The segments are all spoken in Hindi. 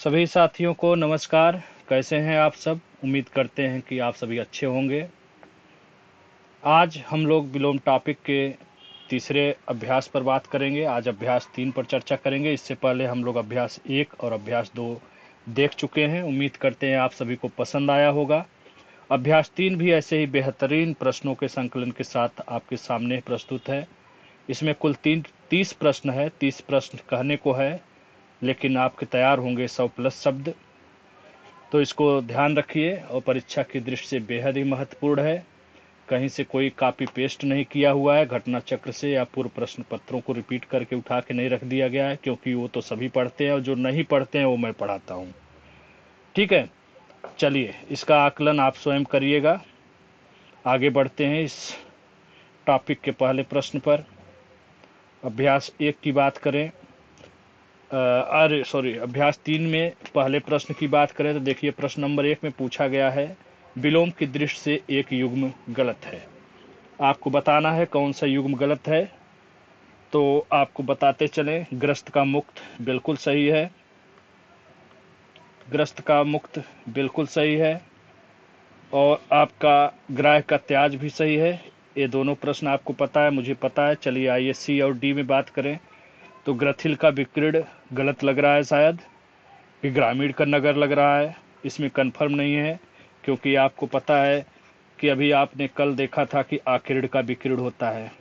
सभी साथियों को नमस्कार। कैसे हैं आप सब? उम्मीद करते हैं कि आप सभी अच्छे होंगे। आज हम लोग विलोम टॉपिक के तीसरे अभ्यास पर बात करेंगे। आज अभ्यास 3 पर चर्चा करेंगे। इससे पहले हम लोग अभ्यास 1 और अभ्यास 2 देख चुके हैं। उम्मीद करते हैं आप सभी को पसंद आया होगा। अभ्यास 3 भी ऐसे ही बेहतरीन प्रश्नों के संकलन के साथ आपके सामने प्रस्तुत है। इसमें कुल 30 प्रश्न है। 30 प्रश्न कहने को है, लेकिन आपके तैयार होंगे 100 प्लस शब्द। तो इसको ध्यान रखिए और परीक्षा की दृष्टि से बेहद ही महत्वपूर्ण है। कहीं से कोई कॉपी पेस्ट नहीं किया हुआ है घटना चक्र से, या पूर्व प्रश्न पत्रों को रिपीट करके उठा के नहीं रख दिया गया है, क्योंकि वो तो सभी पढ़ते हैं और जो नहीं पढ़ते हैं वो मैं पढ़ाता हूँ। ठीक है, चलिए इसका आकलन आप स्वयं करिएगा। आगे बढ़ते हैं इस टॉपिक के पहले प्रश्न पर। अभ्यास 1 की बात करें, अभ्यास 3 में पहले प्रश्न की बात करें तो देखिए, प्रश्न नंबर 1 में पूछा गया है विलोम की दृष्टि से एक युग्म गलत है। आपको बताना है कौन सा युग्म गलत है। तो आपको बताते चलें, ग्रस्त का मुक्त बिल्कुल सही है। ग्रस्त का मुक्त बिल्कुल सही है। और आपका ग्राह का त्याज भी सही है। ये दोनों प्रश्न आपको पता है, मुझे पता है। चलिए आइए सी और डी में बात करें। तो ग्रथिल का विकीर्ण गलत लग रहा है, शायद कि ग्रामीण का नगर लग रहा है। इसमें कंफर्म नहीं है, क्योंकि आपको पता है कि अभी आपने कल देखा था कि आकिरण का विकीर्ण होता है।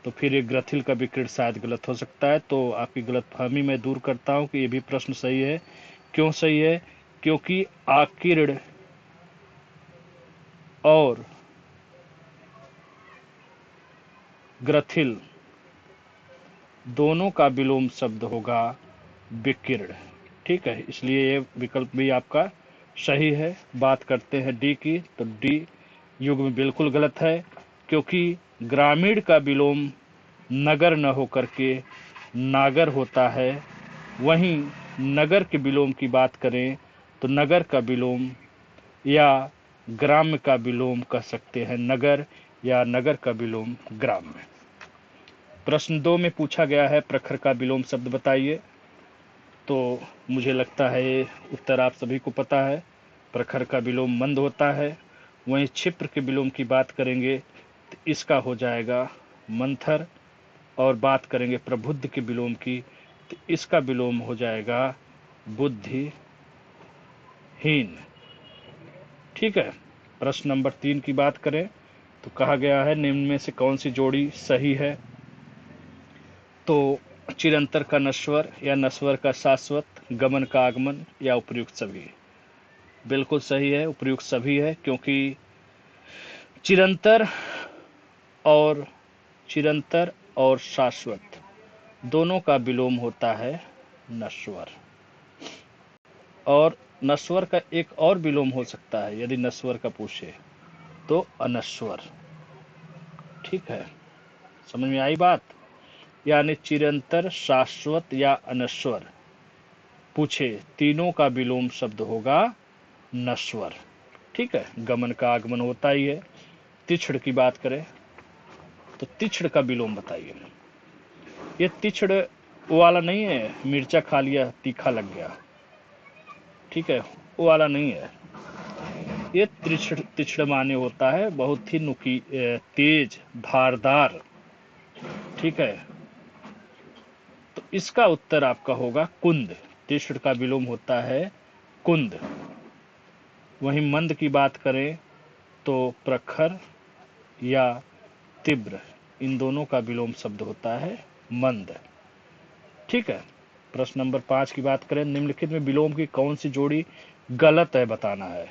तो फिर ये ग्रथिल का विकीर्ण शायद गलत हो सकता है। तो आपकी गलतफहमी मैं दूर करता हूं कि ये भी प्रश्न सही है। क्यों सही है? क्योंकि आकिरण और ग्रथिल दोनों का विलोम शब्द होगा विकीर्ण। ठीक है, इसलिए ये विकल्प भी आपका सही है। बात करते हैं डी की, तो डी युग्म बिल्कुल गलत है, क्योंकि ग्रामीण का विलोम नगर न होकर के नागर होता है। वहीं नगर के विलोम की बात करें तो नगर का विलोम या ग्राम्य का विलोम कह सकते हैं नगर, या नगर का विलोम ग्राम्य। प्रश्न 2 में पूछा गया है प्रखर का विलोम शब्द बताइए। तो मुझे लगता है ये उत्तर आप सभी को पता है। प्रखर का विलोम मंद होता है। वहीं क्षिप्र के विलोम की बात करेंगे तो इसका हो जाएगा मंथर। और बात करेंगे प्रबुद्ध के विलोम की, तो इसका विलोम हो जाएगा बुद्धिहीन। ठीक है, प्रश्न नंबर 3 की बात करें तो कहा गया है निम्न में से कौन सी जोड़ी सही है। तो चिरंतर का नश्वर या नश्वर का शाश्वत, गमन का आगमन, या उपर्युक्त सभी। बिल्कुल सही है, उपर्युक्त सभी है, क्योंकि चिरंतर और चिरंतर और शाश्वत दोनों का विलोम होता है नश्वर। और नश्वर का एक और विलोम हो सकता है, यदि नश्वर का पूछे तो अनश्वर। ठीक है, समझ में आई बात? यानी चिरंतर, शाश्वत या अनश्वर पूछे, तीनों का विलोम शब्द होगा नश्वर। ठीक है, गमन का आगमन होता ही है। तिछड़ की बात करें तो तिछड़ का विलोम बताइए। ये तिछड़ वो वाला नहीं है, मिर्चा खा लिया तीखा लग गया। ठीक है, वो वाला नहीं है। ये तिछड़ तिछड़ माने होता है बहुत ही तेज, धारदार। ठीक है, तो इसका उत्तर आपका होगा कुंद। तिछड़ का विलोम होता है कुंद। वहीं मंद की बात करें तो प्रखर या तीव्र, इन दोनों का विलोम शब्द होता है मंद। ठीक है, प्रश्न नंबर 5 की बात करें, निम्नलिखित में विलोम की कौन सी जोड़ी गलत है बताना है।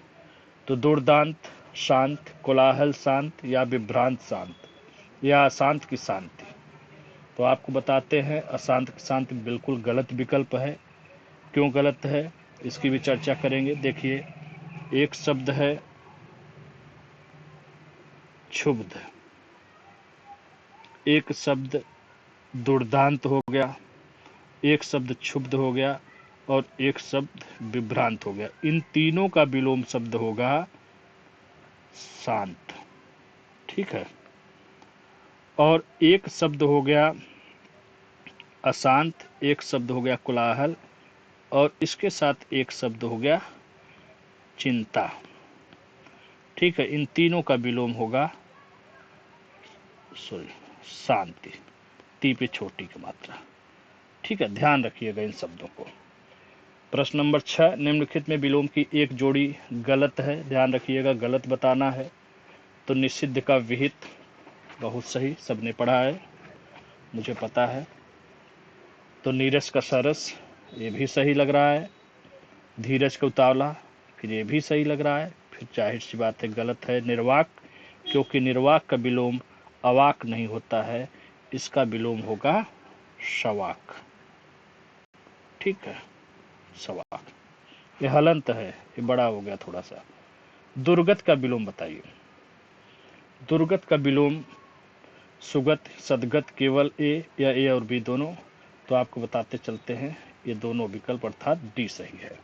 तो दुर्दांत शांत, कोलाहल शांत, या विभ्रांत शांत, या अशांत की शांति। तो आपको बताते हैं अशांत की शांति बिल्कुल गलत विकल्प है। क्यों गलत है इसकी भी चर्चा करेंगे। देखिए, एक शब्द है क्षुब्ध, एक शब्द दुर्दांत हो गया, एक शब्द क्षुब्ध हो गया, और एक शब्द विभ्रांत हो गया। इन तीनों का विलोम शब्द होगा शांत। ठीक है, और एक शब्द हो गया अशांत, एक शब्द हो गया कोलाहल, और इसके साथ एक शब्द हो गया चिंता। ठीक है, इन तीनों का विलोम होगा शांति। ती पे छोटी की मात्रा। ठीक है, ध्यान रखिएगा इन शब्दों को। प्रश्न नंबर 6, निम्नलिखित में विलोम की एक जोड़ी गलत है। ध्यान रखिएगा, गलत बताना है। तो निषिद्ध का विहित, बहुत सही, सबने पढ़ा है, मुझे पता है। तो नीरस का सरस, ये भी सही लग रहा है। धीरज का उतावला, फिर ये भी सही लग रहा है। फिर जाहिर सी बात है गलत है निर्वाक, क्योंकि निर्वाक का विलोम अवाक नहीं होता है, इसका विलोम होगा शवाक। ठीक है, शवाक। ये हलंत है, ये बड़ा हो गया थोड़ा सा। दुर्गत का विलोम बताइए। दुर्गत का विलोम सुगत, सदगत, केवल ए या ए और बी दोनों? तो आपको बताते चलते हैं, ये दोनों विकल्प अर्थात डी सही है।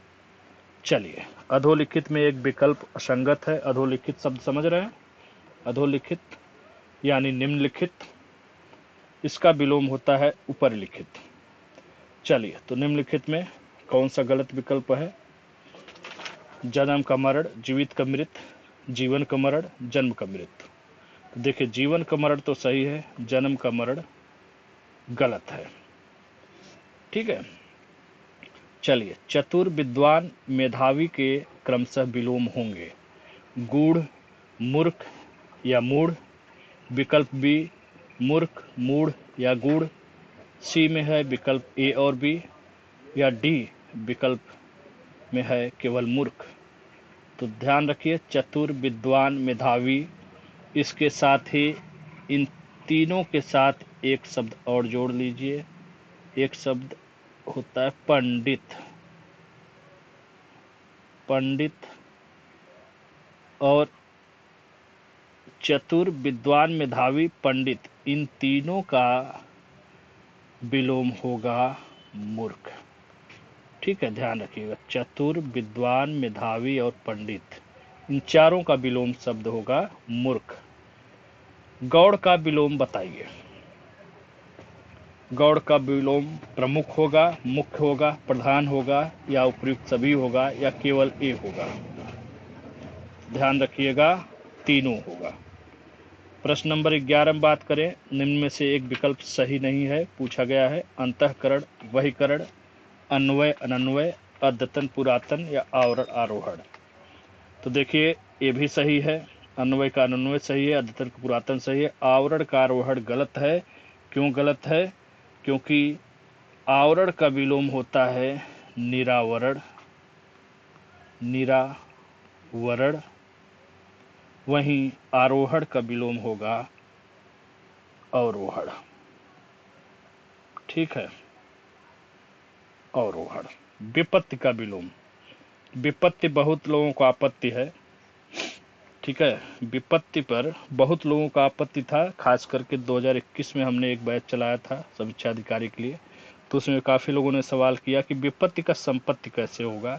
चलिए, अधोलिखित में एक विकल्प असंगत है। अधोलिखित शब्द समझ रहे हैं? अधोलिखित यानी निम्नलिखित, इसका विलोम होता है ऊपर लिखित। चलिए, तो निम्नलिखित में कौन सा गलत विकल्प है? जन्म का मरण, जीवित का मृत, जीवन का मरण, जन्म का मृत। तो देखिए, जीवन का मरण तो सही है, जन्म का मरण गलत है। ठीक है, चलिए, चतुर, विद्वान, मेधावी के क्रमशः विलोम होंगे। गूढ़, मूर्ख या मूढ़। विकल्प बी, मूर्ख, मूढ़ या गूढ़। सी में है विकल्प ए और बी, या डी विकल्प में है केवल मूर्ख। तो ध्यान रखिए, चतुर, विद्वान, मेधावी, इसके साथ ही इन तीनों के साथ एक शब्द और जोड़ लीजिए। एक शब्द होता है पंडित। पंडित और चतुर, विद्वान, मेधावी, पंडित, इन तीनों का विलोम होगा मूर्ख। ठीक है, ध्यान रखिएगा, चतुर, विद्वान, मेधावी और पंडित, इन चारों का विलोम शब्द होगा मूर्ख। गौड़ का विलोम बताइए। गौड़ का विलोम प्रमुख होगा, मुख्य होगा, प्रधान होगा, या उपयुक्त सभी होगा, या केवल एक होगा? ध्यान रखिएगा, तीनों होगा। प्रश्न नंबर 11 में बात करें, निम्न में से एक विकल्प सही नहीं है। पूछा गया है अंतःकरण, वहीकरण, अन्वय, अनन्वय, अद्यतन, पुरातन, या आवरण, आरोहण। तो देखिए, ये भी सही है, अन्वय का अनन्वय सही है, अद्यतन का पुरातन सही है, आवरण का आरोहण गलत है। क्यों गलत है? क्योंकि आवरण का विलोम होता है निरावरण। निरावरण। वहीं आरोहण का विलोम होगा अवरोहण। ठीक है, अवरोहण। विपत्ति का विलोम। विपत्ति बहुत लोगों को आपत्ति है। ठीक है, विपत्ति पर बहुत लोगों का आपत्ति था, खास करके 2021 में हमने एक बैच चलाया था समीक्षा अधिकारी के लिए। तो उसमें काफ़ी लोगों ने सवाल किया कि विपत्ति का संपत्ति कैसे होगा।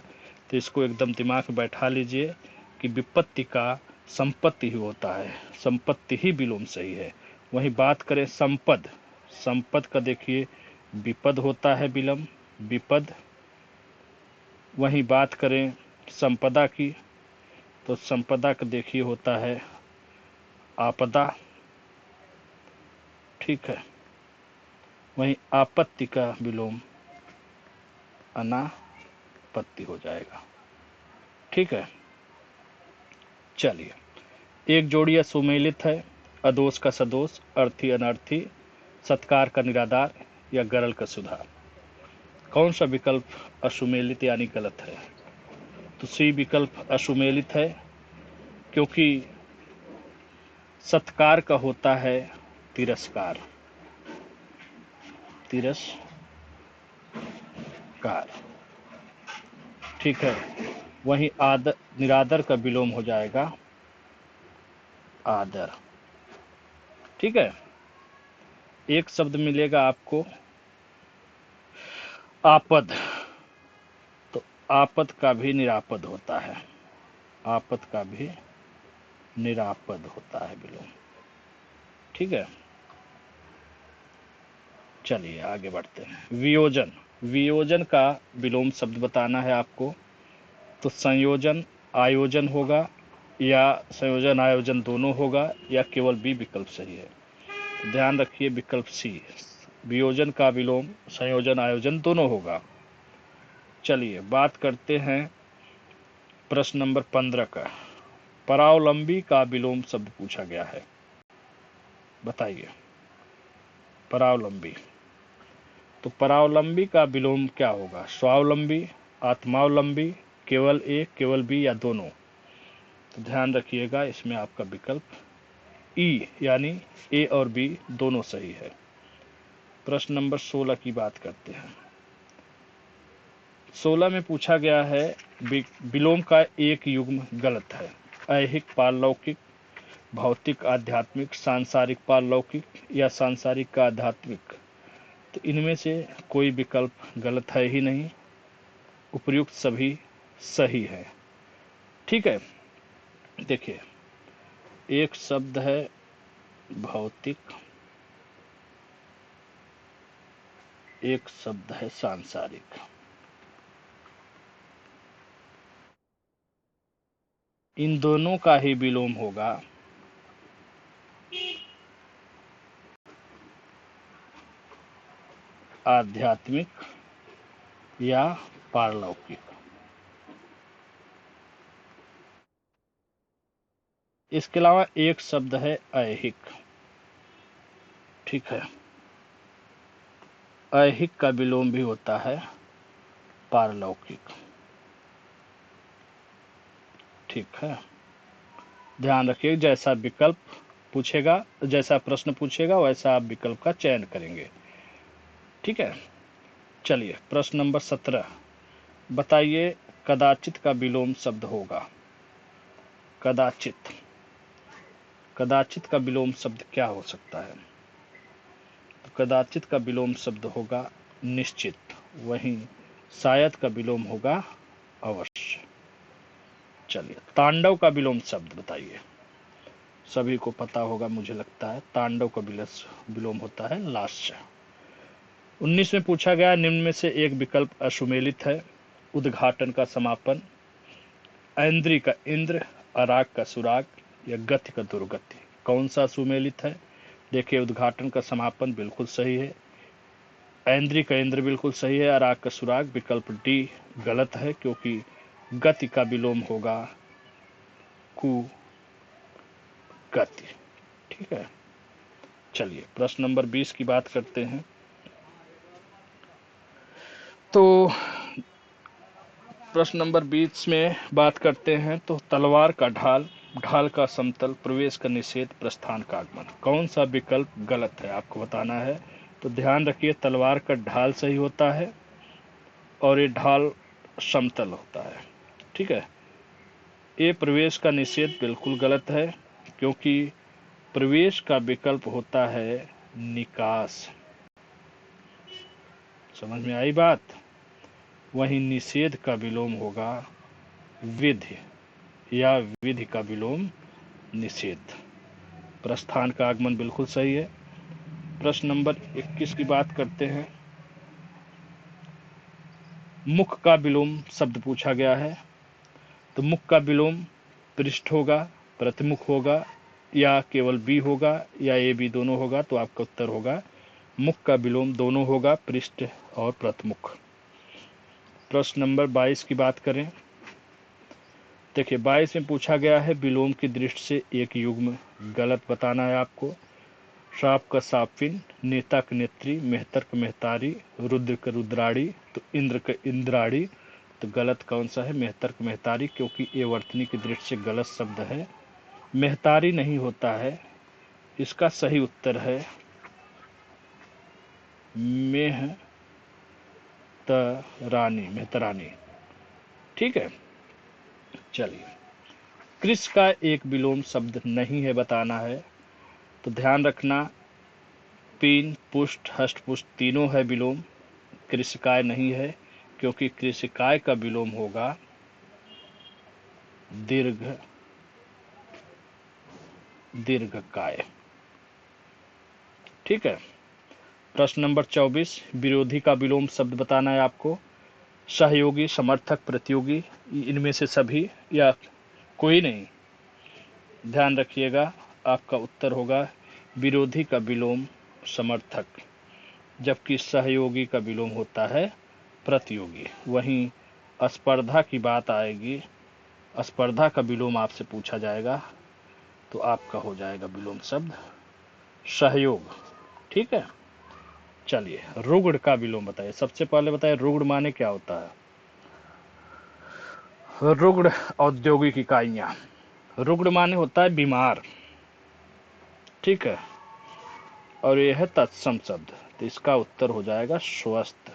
तो इसको एकदम दिमाग में बैठा लीजिए कि विपत्ति का संपत्ति ही होता है, संपत्ति ही विलोम सही है। वहीं बात करें संपद, संपद का देखिए विपद होता है विलोम, विपद। वहीं बात करें संपदा की, तो संपदा का देखिए होता है आपदा। ठीक है, वहीं आपत्ति का विलोम अनापत्ति हो जाएगा। ठीक है, चलिए, एक जोड़ी सुमेलित है, अदोष का सदोष, अर्थी अनर्थी, सत्कार का निराधार, या गरल का सुधार। कौन सा विकल्प असुमेलित यानी गलत है? तो सी विकल्प असुमेलित है, क्योंकि सत्कार का होता है तिरस्कार। तिरस्कार। ठीक है, वहीं आदर, निरादर का विलोम हो जाएगा आदर। ठीक है, एक शब्द मिलेगा आपको आपद। तो आपद का भी निरापद होता है, आपद का भी निरापद होता है विलोम। ठीक है, चलिए आगे बढ़ते हैं। वियोजन। वियोजन का विलोम शब्द बताना है आपको। तो संयोजन आयोजन होगा, या संयोजन आयोजन दोनों होगा, या केवल बी विकल्प सही है। तो ध्यान रखिए विकल्प सी, वियोजन का विलोम संयोजन आयोजन दोनों होगा। चलिए बात करते हैं प्रश्न नंबर 15 का। परावलंबी का विलोम शब्द पूछा गया है, बताइए। परावलंबी, तो परावलंबी का विलोम क्या होगा? स्वावलंबी, आत्मावलंबी, केवल ए, केवल बी, या दोनों? तो ध्यान रखिएगा इसमें आपका विकल्प ई यानी ए और बी दोनों सही है। प्रश्न नंबर 16 की बात करते हैं। 16 में पूछा गया है विलोम का एक युग्म गलत है। ऐहिक पारलौकिक, भौतिक आध्यात्मिक, सांसारिक पारलौकिक, या सांसारिक का आध्यात्मिक? तो इनमें से कोई विकल्प गलत है ही नहीं, उपयुक्त सभी सही है। ठीक है, देखिए एक शब्द है भौतिक, एक शब्द है सांसारिक। इन दोनों का ही विलोम होगा आध्यात्मिक या पारलौकिक। इसके अलावा एक शब्द है ऐहिक। ठीक है, ऐहिक का विलोम भी होता है पारलौकिक। ठीक है, ध्यान रखिए जैसा विकल्प पूछेगा, जैसा प्रश्न पूछेगा वैसा आप विकल्प का चयन करेंगे। ठीक है, चलिए प्रश्न नंबर 17, बताइए कदाचित का विलोम शब्द होगा। कदाचित, कदाचित का विलोम शब्द क्या हो सकता है? तो कदाचित का विलोम शब्द होगा निश्चित, वहीं शायद का विलोम होगा अवश्य। चलिए तांडव का विलोम शब्द बताइए। सभी को पता होगा मुझे लगता है, तांडव का विलोम होता है लास्य। 19 में पूछा गया निम्न में से एक विकल्प असुमेलित है। उद्घाटन का समापन, ऐन्द्री का इंद्र, अराग का सुराग, या गति का दुर्गति? कौन सा सुमेलित है? देखिए उद्घाटन का समापन बिल्कुल सही है, ऐन्द्री का इंद्र बिल्कुल सही है, अराग का सुराग विकल्प डी गलत है, क्योंकि गति का विलोम होगा कु गति। ठीक है, चलिए प्रश्न नंबर 20 की बात करते हैं। तो प्रश्न नंबर 20 में बात करते हैं, तो तलवार का ढाल, ढाल का समतल, प्रवेश का निषेध, प्रस्थान का आगमन? कौन सा विकल्प गलत है आपको बताना है। तो ध्यान रखिए तलवार का ढाल सही होता है और ये ढाल समतल होता है। ठीक है, ये प्रवेश का निषेध बिल्कुल गलत है, क्योंकि प्रवेश का विकल्प होता है निकास। समझ में आई बात? वहीं निषेध का विलोम होगा विधि, या विधि का विलोम निषेध। प्रस्थान का आगमन बिल्कुल सही है। प्रश्न नंबर 21 की बात करते हैं। मुख का विलोम शब्द पूछा गया है। तो मुख का विलोम पृष्ठ होगा, प्रतिमुख होगा, या केवल बी होगा, या ए बी दोनों होगा? तो आपका उत्तर होगा मुख का विलोम दोनों होगा, पृष्ठ और प्रतिमुख। प्रश्न नंबर 22 की बात करें। देखिए 22 में पूछा गया है विलोम की दृष्टि से एक युग्म गलत बताना है आपको। श्राप का सापिन, नेता का नेत्री, मेहतर का मेहतारी, रुद्र का रुद्राड़ी, तो इंद्र का इंद्राड़ी? तो गलत कौन सा है? मेहतर का मेहतारी, क्योंकि ये वर्तनी की दृष्टि से गलत शब्द है, मेहतारी नहीं होता है। इसका सही उत्तर है मेहतरानी, मेहतरानी। ठीक है, चलिए कृष का एक विलोम शब्द नहीं है बताना है। तो ध्यान रखना पीन, पुष्ट, हष्ट पुष्ट तीनों है विलोम, कृषिकाय नहीं है, क्योंकि कृषिकाय का विलोम होगा दीर्घ, दीर्घकाय। ठीक है, प्रश्न नंबर 24, विरोधी का विलोम शब्द बताना है आपको। सहयोगी, समर्थक, प्रतियोगी, इनमें से सभी या कोई नहीं। ध्यान रखिएगा, आपका उत्तर होगा विरोधी का विलोम समर्थक, जबकि सहयोगी का विलोम होता है प्रतियोगी। वहीं स्पर्धा की बात आएगी, स्पर्धा का विलोम आपसे पूछा जाएगा तो आपका हो जाएगा विलोम शब्द सहयोग। ठीक है, चलिए रुग्ण का विलोम बताइए। सबसे पहले बताइए रुग्ण माने क्या होता है। रुग्ण औद्योगिक इकाइयां। रुग्ण माने होता है बीमार। ठीक है, और यह है तत्सम शब्द, तो इसका उत्तर हो जाएगा स्वस्थ।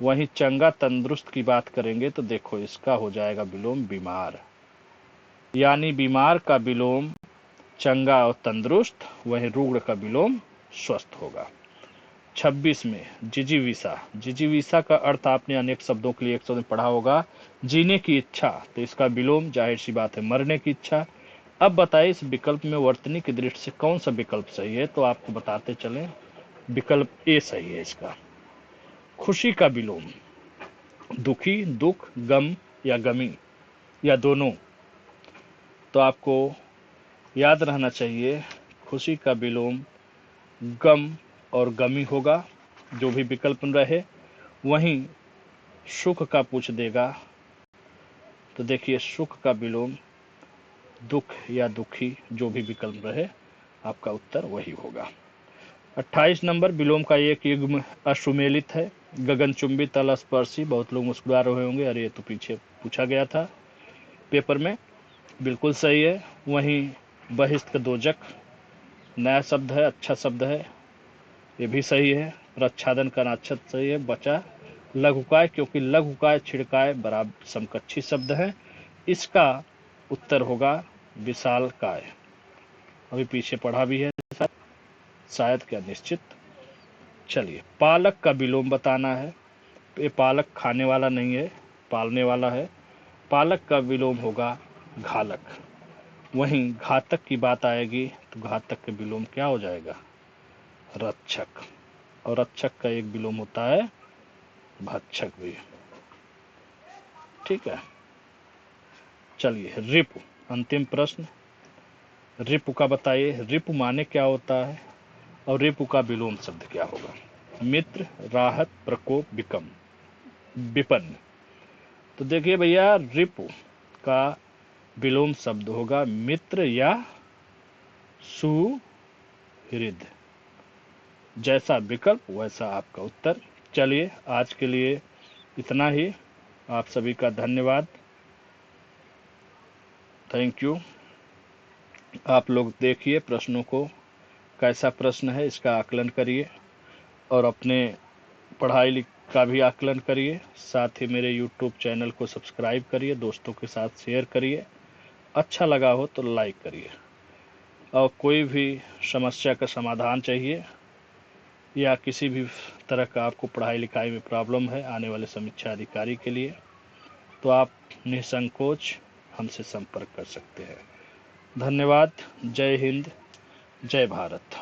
वहीं चंगा तंदुरुस्त की बात करेंगे तो देखो इसका हो जाएगा विलोम बीमार, यानी बीमार का विलोम चंगा और तंदुरुस्त, वहीं रुग्ण का विलोम स्वस्थ होगा। 26 में जिजीविषा। जिजीविषा का अर्थ आपने अनेक शब्दों के लिए एक शब्द में पढ़ा होगा, जीने की इच्छा, तो इसका विलोम जाहिर सी बात है मरने की इच्छा। अब बताइए इस विकल्प में वर्तनी की दृष्टि से कौन सा विकल्प सही है, तो आपको बताते चलें विकल्प ए सही है इसका। खुशी का विलोम दुखी, दुख, गम या गमी या दोनों, तो आपको याद रहना चाहिए खुशी का विलोम गम और गमी होगा, जो भी विकल्प रहे। वहीं सुख का पूछ देगा तो देखिए सुख का विलोम दुख या दुखी, जो भी विकल्प रहे आपका उत्तर वही होगा। 28 नंबर विलोम का एक युग्म अश्वमेलित है। गगनचुंबी, तल स्पर्शी। बहुत लोग मुस्कुरा रहे होंगे, अरे ये तो पीछे पूछा गया था पेपर में। बिल्कुल सही है। वहीं बहिष्ठ दोजक नया शब्द है, अच्छा शब्द है, ये भी सही है। प्रच्छादन का नाक्षत सही है। बचा लघुकाय, क्योंकि लघुकाय छिड़काय बराबर समकक्षी शब्द है। इसका उत्तर होगा विशालकाय। अभी पीछे पढ़ा भी है शायद, क्या निश्चित। चलिए पालक का विलोम बताना है। ये पालक खाने वाला नहीं है, पालने वाला है। पालक का विलोम होगा घालक। वहीं घातक की बात आएगी तो घातक का विलोम क्या हो जाएगा रक्षक, और रक्षक का एक विलोम होता है भक्षक भी। ठीक है, चलिए रिपु, अंतिम प्रश्न। रिपु का बताइए, रिपु माने क्या होता है और रिपु का विलोम शब्द क्या होगा। मित्र, राहत, प्रकोप, विपन्न। तो देखिए भैया रिपु का विलोम शब्द होगा मित्र या सुहृद। जैसा विकल्प वैसा आपका उत्तर। चलिए आज के लिए इतना ही। आप सभी का धन्यवाद, थैंक यू। आप लोग देखिए प्रश्नों को, कैसा प्रश्न है इसका आकलन करिए और अपने पढ़ाई का भी आकलन करिए। साथ ही मेरे YouTube चैनल को सब्सक्राइब करिए, दोस्तों के साथ शेयर करिए, अच्छा लगा हो तो लाइक करिए। और कोई भी समस्या का समाधान चाहिए या किसी भी तरह का आपको पढ़ाई लिखाई में प्रॉब्लम है आने वाले समीक्षा अधिकारी के लिए, तो आप निसंकोच हमसे संपर्क कर सकते हैं। धन्यवाद। जय हिंद, जय भारत।